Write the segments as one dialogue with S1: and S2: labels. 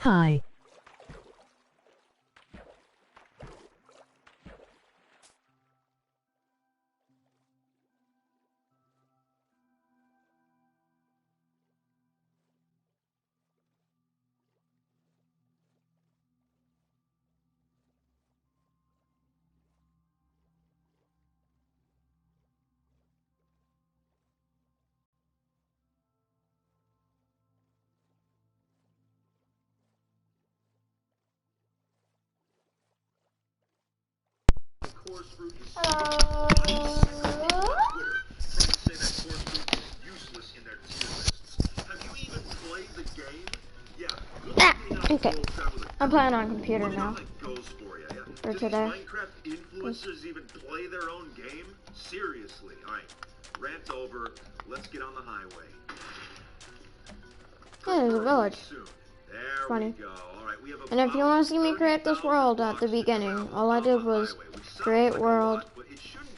S1: Hi.
S2: Okay. I'm playing on computer now. For today.
S3: Minecraft influencers even play their own game? Seriously. Alright. Rant over. Let's get on the highway.
S2: Yeah, there's a village.
S3: There
S2: Funny.
S3: we go. Alright, we have
S2: And if you want to see me create this world at the beginning, all I did was create world,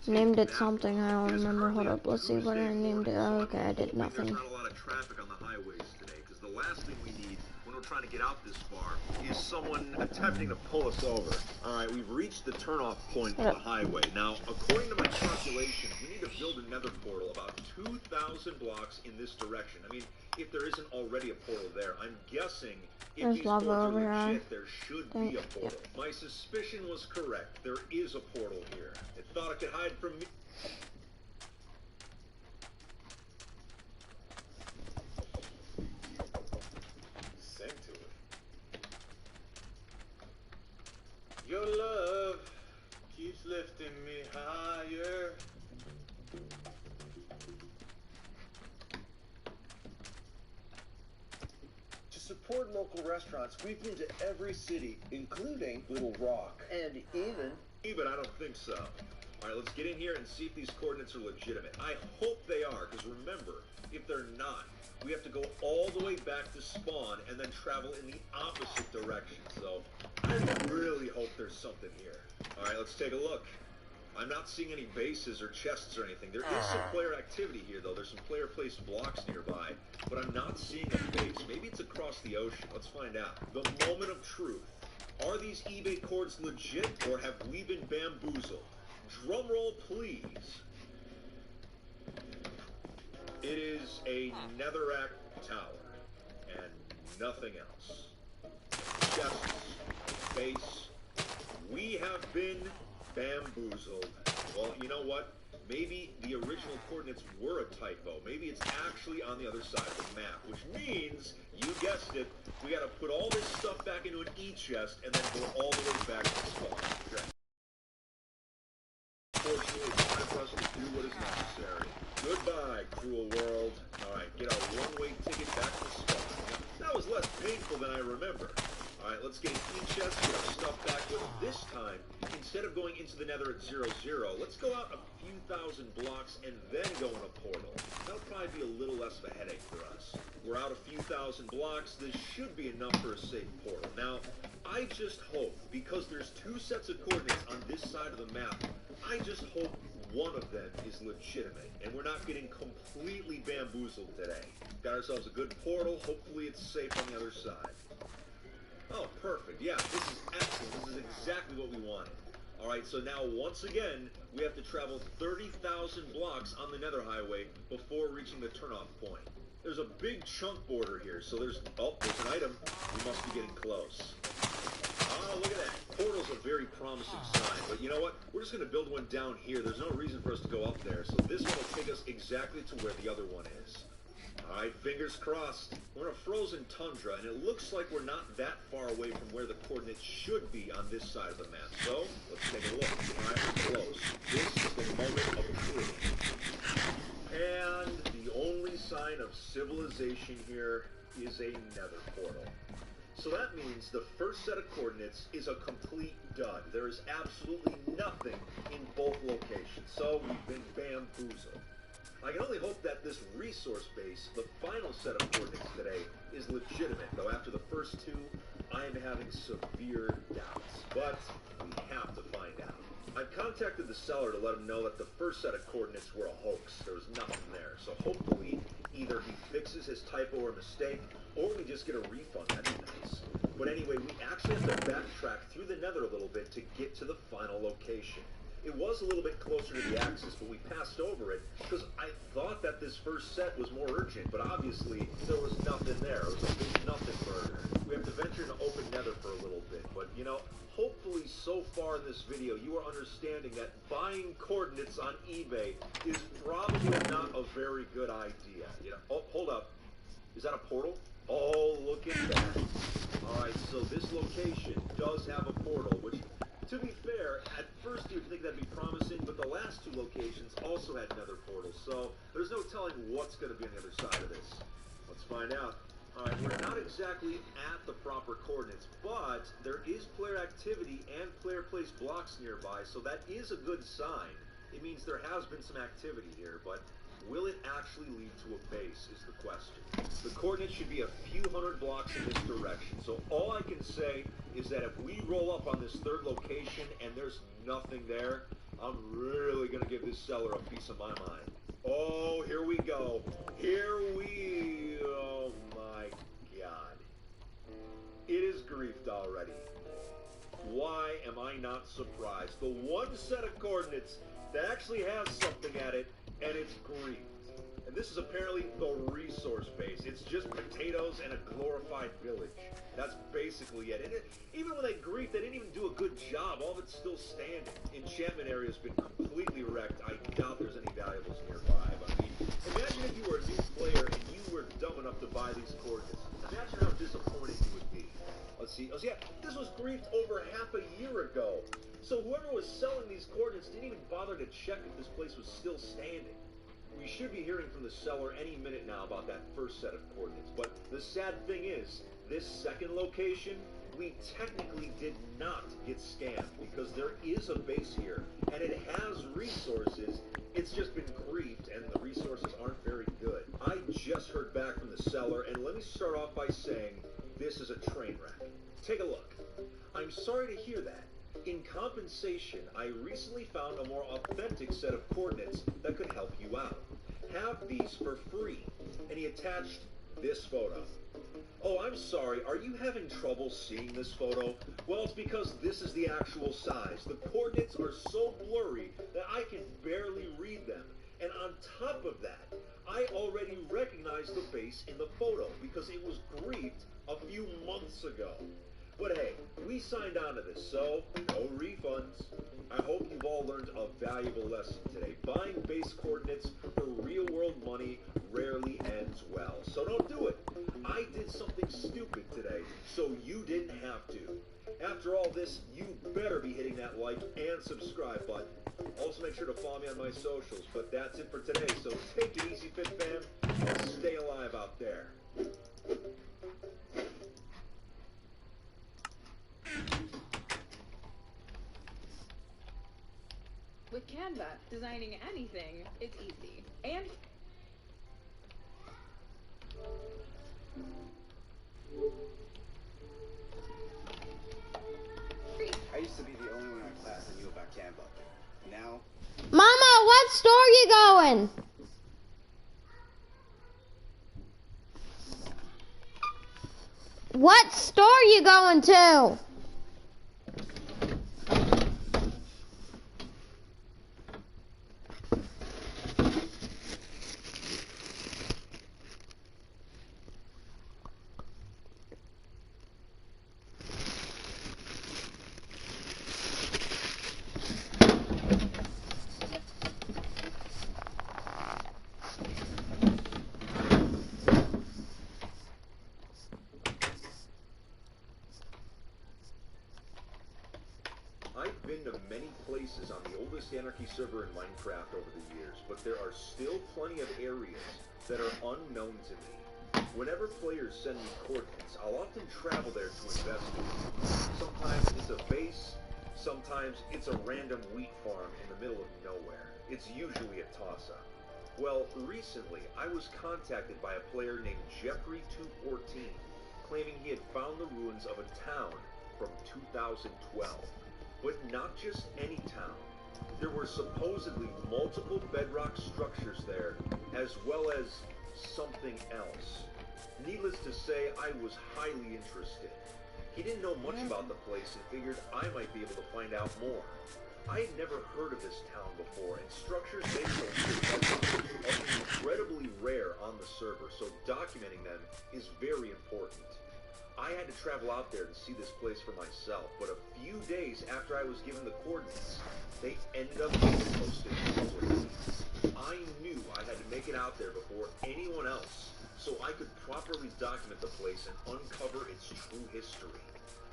S2: named it something, I don't remember. Hold up, let's see what I named it. Oh, okay, I did nothing.
S3: There's not a lot of traffic on the highways today, because the last thing we need when we're trying to get out this far is someone attempting to pull us over. Alright, we've reached the turnoff point of the highway. Now, according to my calculations, we need to build a nether portal about 2,000 blocks in this direction. I mean, if there isn't already a portal there, I'm guessing if
S2: There's
S3: these
S2: lava
S3: boards
S2: over
S3: are
S2: here.
S3: legit, there should be a portal. Yep. My suspicion was correct. There is a portal here. It thought it could hide from me. Sing to it. Your love keeps lifting me higher. To support local restaurants, we've been to every city, including Little Rock. And even I don't think so. Alright, let's get in here and see if these coordinates are legitimate. I hope they are, because remember, if they're not, we have to go all the way back to spawn and then travel in the opposite direction. So, I really hope there's something here. Alright, let's take a look. I'm not seeing any bases or chests or anything. There is some player activity here, though. There's some player-placed blocks nearby, but I'm not seeing a base. Maybe it's across the ocean. Let's find out. The moment of truth. Are these eBay cords legit, or have we been bamboozled? Drumroll, please. It is a netherrack tower, and nothing else. Chests, base. We have been bamboozled. Well, you know what? Maybe the original coordinates were a typo. Maybe it's actually on the other side of the map, which means, you guessed it, we gotta put all this stuff back into an E-chest and then go all the way back to spawn. Fortunately, it's time for us to do what is necessary. Goodbye, cruel world. Alright, get our one-way ticket back to spawn. Now, that was less painful than I remember. Alright, let's get an E-chest, get our stuff back with it. This time, instead of going into the nether at 0, 0, let's go out a few thousand blocks and then go in a portal. That'll probably be a little less of a headache for us. We're out a few thousand blocks, this should be enough for a safe portal. Now, I just hope, because there's two sets of coordinates on this side of the map, I just hope one of them is legitimate, and we're not getting completely bamboozled today. Got ourselves a good portal, hopefully it's safe on the other side. Oh, perfect. Yeah, this is excellent. This is exactly what we wanted. Alright, so now once again, we have to travel 30,000 blocks on the Nether Highway before reaching the turnoff point. There's a big chunk border here, so there's an item. We must be getting close. Oh, look at that. Portal's a very promising sign, but you know what? We're just going to build one down here. There's no reason for us to go up there, so this one will take us exactly to where the other one is. Alright, fingers crossed. We're in a frozen tundra, and it looks like we're not that far away from where the coordinates should be on this side of the map. So, let's take a look. Alright, we're close. This is the moment of truth. And the only sign of civilization here is a nether portal. So that means the first set of coordinates is a complete dud. There is absolutely nothing in both locations. So we've been bamboozled. I can only hope that this resource base, the final set of coordinates today, is legitimate, though after the first two, I am having severe doubts. But we have to find out. I've contacted the seller to let him know that the first set of coordinates were a hoax. There was nothing there. So hopefully, Either he fixes his typo or mistake, or we just get a refund. That'd be nice. But anyway, we actually have to backtrack through the nether a little bit to get to the final location. It was a little bit closer to the axis, but we passed over it because I thought that this first set was more urgent, but obviously there was nothing there. It was a big nothing burger. We have to venture into open nether for a little bit, but you know, hopefully so far in this video you are understanding that buying coordinates on eBay is probably not a very good idea. You know, oh, hold up. Is that a portal? Oh, look at that. Alright, so this location does have a portal, which, to be fair, at first you'd think that'd be promising, but the last two locations also had nether portals, so there's no telling what's going to be on the other side of this. Let's find out. Alright, we're not exactly at the proper coordinates, but there is player activity and player placed blocks nearby, so that is a good sign. It means there has been some activity here, but will it actually lead to a base is the question. The coordinates should be a few hundred blocks in this direction, so all I can say is that if we roll up on this third location and there's nothing there, I'm really going to give this seller a piece of my mind. Oh, here we go. Oh my god. It is griefed already. Why am I not surprised? The one set of coordinates that actually has something at it, and it's griefed. And this is apparently the resource base. It's just potatoes and a glorified village. That's basically it. And even when they griefed, they didn't even do a good job. All of it's still standing. Enchantment area's been completely wrecked. I doubt there's any valuables nearby. But I mean, imagine if you were a new player and you were dumb enough to buy these coordinates. Imagine how disappointed you would be. Let's see. Oh, yeah, this was griefed over half a year ago. So whoever was selling these coordinates didn't even bother to check if this place was still standing. We should be hearing from the seller any minute now about that first set of coordinates. But the sad thing is, this second location, we technically did not get scammed because there is a base here and it has resources. It's just been griefed and the resources aren't very good. I just heard back from the seller, and let me start off by saying this is a train wreck. Take a look. I'm sorry to hear that. In compensation, I recently found a more authentic set of coordinates that could help you out. Have these for free. And he attached this photo. Oh, I'm sorry, are you having trouble seeing this photo? Well, it's because this is the actual size. The coordinates are so blurry that I can barely read them. And on top of that, I already recognized the base in the photo because it was griefed a few months ago. But hey, we signed on to this, so no refunds. I hope you've all learned a valuable lesson today. Buying base coordinates for real-world money rarely ends well. So don't do it. I did something stupid today, so you didn't have to. After all this, you better be hitting that like and subscribe button. Also make sure to follow me on my socials. But that's it for today, so take it easy, Fit Fam, and stay alive out there.
S1: With Canva, designing anything is easy. And
S4: I used to be the only one in my class that knew about Canva. Now,
S2: Mama, what store you going? What store you going to?
S3: I've been to many places on the oldest Anarchy server in Minecraft over the years, but there are still plenty of areas that are unknown to me. Whenever players send me coordinates, I'll often travel there to investigate. Sometimes it's a base, sometimes it's a random wheat farm in the middle of nowhere. It's usually a toss-up. Well, recently I was contacted by a player named Jeffrey214, claiming he had found the ruins of a town from 2012. But not just any town. There were supposedly multiple bedrock structures there, as well as something else. Needless to say, I was highly interested. He didn't know much about the place and figured I might be able to find out more. I had never heard of this town before, and structures based on are incredibly rare on the server, so documenting them is very important. I had to travel out there to see this place for myself, but a few days after I was given the coordinates, they ended up being posted publicly. I knew I had to make it out there before anyone else, so I could properly document the place and uncover its true history.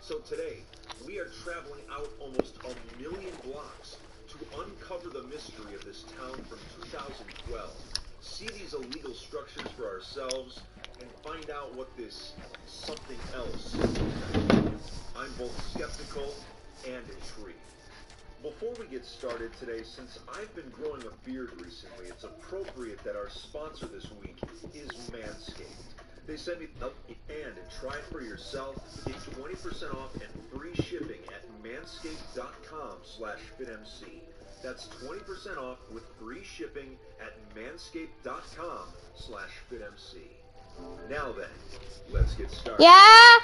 S3: So today, we are traveling out almost 1,000,000 blocks to uncover the mystery of this town from 2012, see these illegal structures for ourselves, and find out what this something else is. I'm both skeptical and intrigued. Before we get started today, since I've been growing a beard recently, it's appropriate that our sponsor this week is Manscaped. They sent me and try it for yourself. Get 20% off and free shipping at manscaped.com/fitmc. That's 20% off with free shipping at manscaped.com/fitmc. Now then, let's get started.
S2: Yeah?